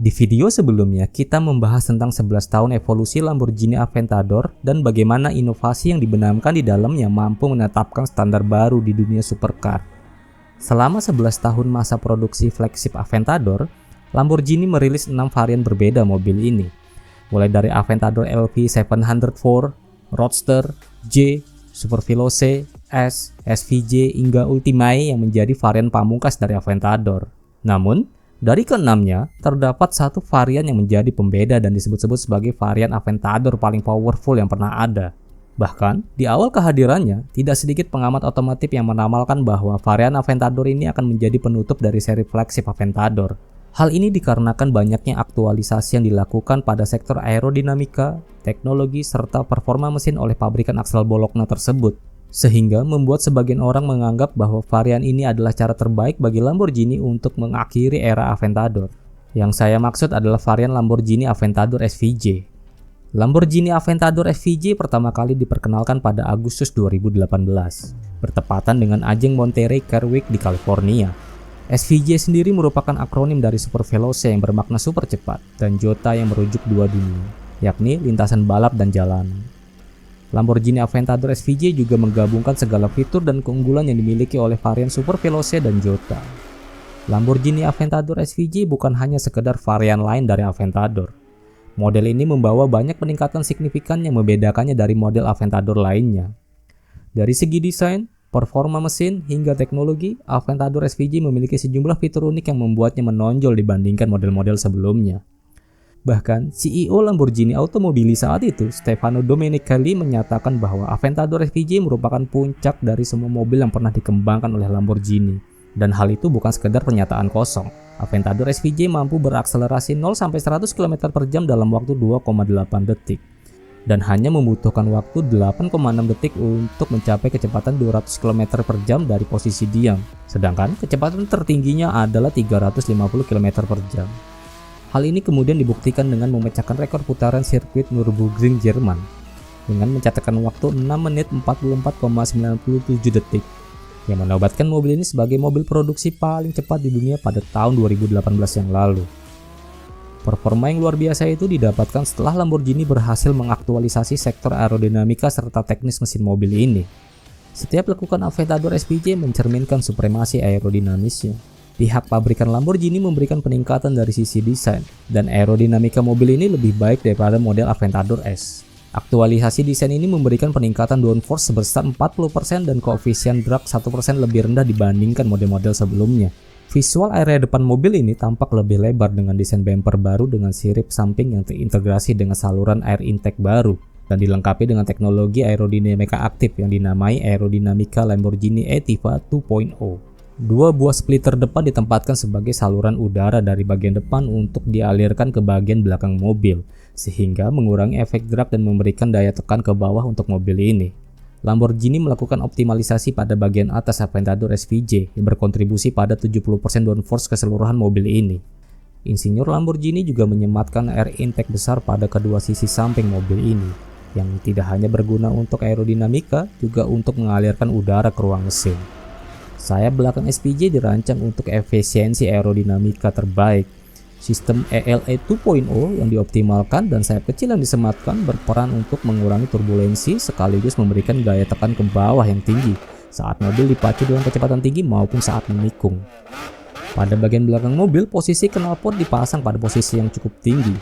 Di video sebelumnya, kita membahas tentang 11 tahun evolusi Lamborghini Aventador dan bagaimana inovasi yang dibenamkan di dalamnya mampu menetapkan standar baru di dunia supercar. Selama 11 tahun masa produksi flagship Aventador, Lamborghini merilis 6 varian berbeda mobil ini, mulai dari Aventador LV704, Roadster, J, Super Veloce, S, SVJ, hingga Ultimae yang menjadi varian pamungkas dari Aventador. Namun, dari keenamnya, terdapat satu varian yang menjadi pembeda dan disebut-sebut sebagai varian Aventador paling powerful yang pernah ada. Bahkan, di awal kehadirannya, tidak sedikit pengamat otomotif yang meramalkan bahwa varian Aventador ini akan menjadi penutup dari seri flagship Aventador. Hal ini dikarenakan banyaknya aktualisasi yang dilakukan pada sektor aerodinamika, teknologi, serta performa mesin oleh pabrikan Axel Bologna tersebut. Sehingga membuat sebagian orang menganggap bahwa varian ini adalah cara terbaik bagi Lamborghini untuk mengakhiri era Aventador. Yang saya maksud adalah varian Lamborghini Aventador SVJ. Lamborghini Aventador SVJ pertama kali diperkenalkan pada Agustus 2018, bertepatan dengan ajang Monterey Car Week di California. SVJ sendiri merupakan akronim dari Super Veloce yang bermakna super cepat, dan Jota yang merujuk dua dunia, yakni lintasan balap dan jalanan. Lamborghini Aventador SVJ juga menggabungkan segala fitur dan keunggulan yang dimiliki oleh varian Super Veloce dan Jota. Lamborghini Aventador SVJ bukan hanya sekedar varian lain dari Aventador. Model ini membawa banyak peningkatan signifikan yang membedakannya dari model Aventador lainnya. Dari segi desain, performa mesin, hingga teknologi, Aventador SVJ memiliki sejumlah fitur unik yang membuatnya menonjol dibandingkan model-model sebelumnya. Bahkan, CEO Lamborghini Automobili saat itu, Stefano Domenicali, menyatakan bahwa Aventador SVJ merupakan puncak dari semua mobil yang pernah dikembangkan oleh Lamborghini. Dan hal itu bukan sekedar pernyataan kosong. Aventador SVJ mampu berakselerasi 0-100 km/jam dalam waktu 2,8 detik. Dan hanya membutuhkan waktu 8,6 detik untuk mencapai kecepatan 200 km/jam dari posisi diam. Sedangkan kecepatan tertingginya adalah 350 km/jam. Hal ini kemudian dibuktikan dengan memecahkan rekor putaran sirkuit Nürburgring, Jerman, dengan mencatatkan waktu 6 menit 44,97 detik, yang menobatkan mobil ini sebagai mobil produksi paling cepat di dunia pada tahun 2018 yang lalu. Performa yang luar biasa itu didapatkan setelah Lamborghini berhasil mengaktualisasi sektor aerodinamika serta teknis mesin mobil ini. Setiap lekukan Aventador SVJ mencerminkan supremasi aerodinamisnya. Pihak pabrikan Lamborghini memberikan peningkatan dari sisi desain, dan aerodinamika mobil ini lebih baik daripada model Aventador S. Aktualisasi desain ini memberikan peningkatan downforce sebesar 40% dan koefisien drag 1% lebih rendah dibandingkan model-model sebelumnya. Visual area depan mobil ini tampak lebih lebar dengan desain bumper baru dengan sirip samping yang terintegrasi dengan saluran air intake baru, dan dilengkapi dengan teknologi aerodinamika aktif yang dinamai aerodinamika Lamborghini Ettiva 2.0. Dua buah splitter depan ditempatkan sebagai saluran udara dari bagian depan untuk dialirkan ke bagian belakang mobil, sehingga mengurangi efek drag dan memberikan daya tekan ke bawah untuk mobil ini. Lamborghini melakukan optimalisasi pada bagian atas Aventador SVJ yang berkontribusi pada 70% downforce keseluruhan mobil ini. Insinyur Lamborghini juga menyematkan air intake besar pada kedua sisi samping mobil ini, yang tidak hanya berguna untuk aerodinamika, juga untuk mengalirkan udara ke ruang mesin. Sayap belakang SVJ dirancang untuk efisiensi aerodinamika terbaik. Sistem ELE 2.0 yang dioptimalkan dan sayap kecil yang disematkan berperan untuk mengurangi turbulensi sekaligus memberikan gaya tekan ke bawah yang tinggi saat mobil dipacu dengan kecepatan tinggi maupun saat memikung. Pada bagian belakang mobil, posisi knalpot dipasang pada posisi yang cukup tinggi.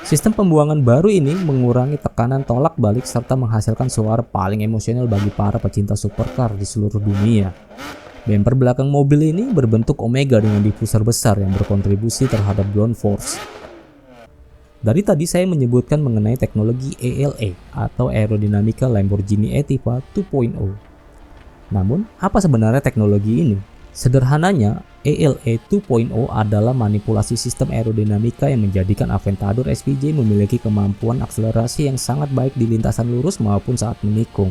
Sistem pembuangan baru ini mengurangi tekanan tolak balik serta menghasilkan suara paling emosional bagi para pecinta supercar di seluruh dunia. Bumper belakang mobil ini berbentuk omega dengan diffuser besar yang berkontribusi terhadap downforce. Dari tadi saya menyebutkan mengenai teknologi ELE atau aerodinamika Lamborghini Ettiva 2.0. Namun, apa sebenarnya teknologi ini? Sederhananya, ELE 2.0 adalah manipulasi sistem aerodinamika yang menjadikan Aventador SVJ memiliki kemampuan akselerasi yang sangat baik di lintasan lurus maupun saat menikung.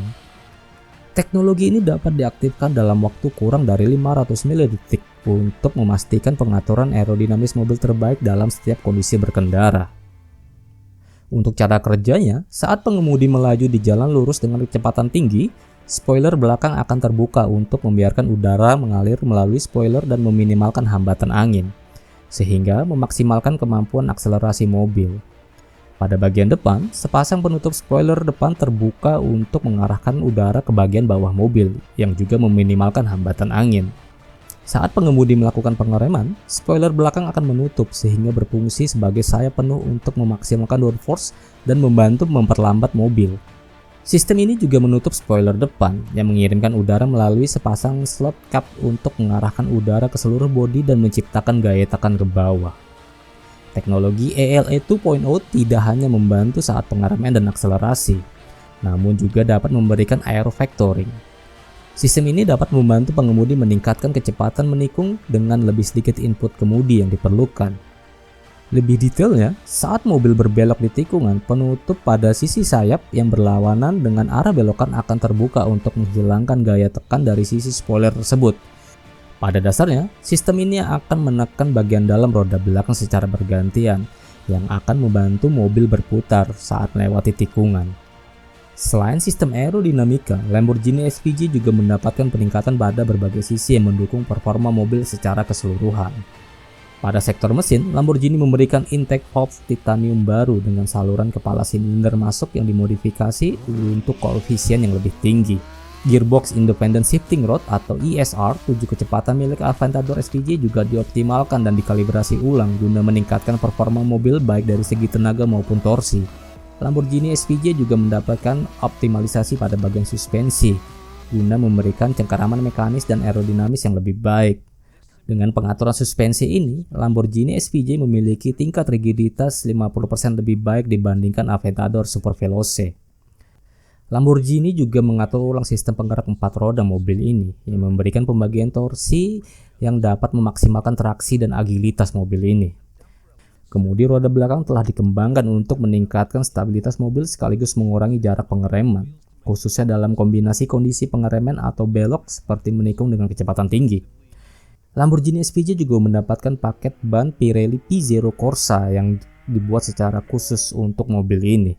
Teknologi ini dapat diaktifkan dalam waktu kurang dari 500 milidetik untuk memastikan pengaturan aerodinamis mobil terbaik dalam setiap kondisi berkendara. Untuk cara kerjanya, saat pengemudi melaju di jalan lurus dengan kecepatan tinggi, spoiler belakang akan terbuka untuk membiarkan udara mengalir melalui spoiler dan meminimalkan hambatan angin. sehingga memaksimalkan kemampuan akselerasi mobil. Pada bagian depan, sepasang penutup spoiler depan terbuka untuk mengarahkan udara ke bagian bawah mobil, yang juga meminimalkan hambatan angin. Saat pengemudi melakukan pengereman, spoiler belakang akan menutup sehingga berfungsi sebagai sayap penuh untuk memaksimalkan downforce dan membantu memperlambat mobil. Sistem ini juga menutup spoiler depan yang mengirimkan udara melalui sepasang slot cap untuk mengarahkan udara ke seluruh bodi dan menciptakan gaya tekan ke bawah. Teknologi ALA 2.0 tidak hanya membantu saat pengereman dan akselerasi, namun juga dapat memberikan aero factoring. Sistem ini dapat membantu pengemudi meningkatkan kecepatan menikung dengan lebih sedikit input kemudi yang diperlukan. Lebih detailnya, saat mobil berbelok di tikungan, penutup pada sisi sayap yang berlawanan dengan arah belokan akan terbuka untuk menghilangkan gaya tekan dari sisi spoiler tersebut. Pada dasarnya, sistem ini akan menekan bagian dalam roda belakang secara bergantian, yang akan membantu mobil berputar saat melewati tikungan. Selain sistem aerodinamika, Lamborghini SVJ juga mendapatkan peningkatan pada berbagai sisi yang mendukung performa mobil secara keseluruhan. Pada sektor mesin, Lamborghini memberikan intake valve titanium baru dengan saluran kepala silinder masuk yang dimodifikasi untuk koefisien yang lebih tinggi. Gearbox Independent Shifting Rod atau ESR 7 kecepatan milik Aventador SVJ juga dioptimalkan dan dikalibrasi ulang guna meningkatkan performa mobil baik dari segi tenaga maupun torsi. Lamborghini SVJ juga mendapatkan optimalisasi pada bagian suspensi guna memberikan cengkeraman mekanis dan aerodinamis yang lebih baik. Dengan pengaturan suspensi ini, Lamborghini SVJ memiliki tingkat rigiditas 50% lebih baik dibandingkan Aventador Superveloce. Lamborghini juga mengatur ulang sistem penggerak 4 roda mobil ini yang memberikan pembagian torsi yang dapat memaksimalkan traksi dan agilitas mobil ini. Kemudi roda belakang telah dikembangkan untuk meningkatkan stabilitas mobil sekaligus mengurangi jarak pengereman, khususnya dalam kombinasi kondisi pengereman atau belok seperti menikung dengan kecepatan tinggi. Lamborghini SVJ juga mendapatkan paket ban Pirelli P0 Corsa yang dibuat secara khusus untuk mobil ini.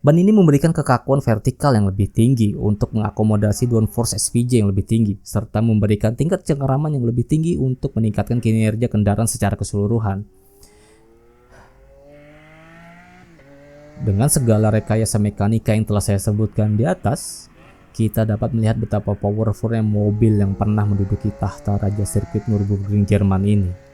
Ban ini memberikan kekakuan vertikal yang lebih tinggi untuk mengakomodasi downforce SVJ yang lebih tinggi, serta memberikan tingkat cengkeraman yang lebih tinggi untuk meningkatkan kinerja kendaraan secara keseluruhan. Dengan segala rekayasa mekanika yang telah saya sebutkan di atas, kita dapat melihat betapa powerfulnya mobil yang pernah menduduki tahta raja sirkuit Nürburgring Jerman ini.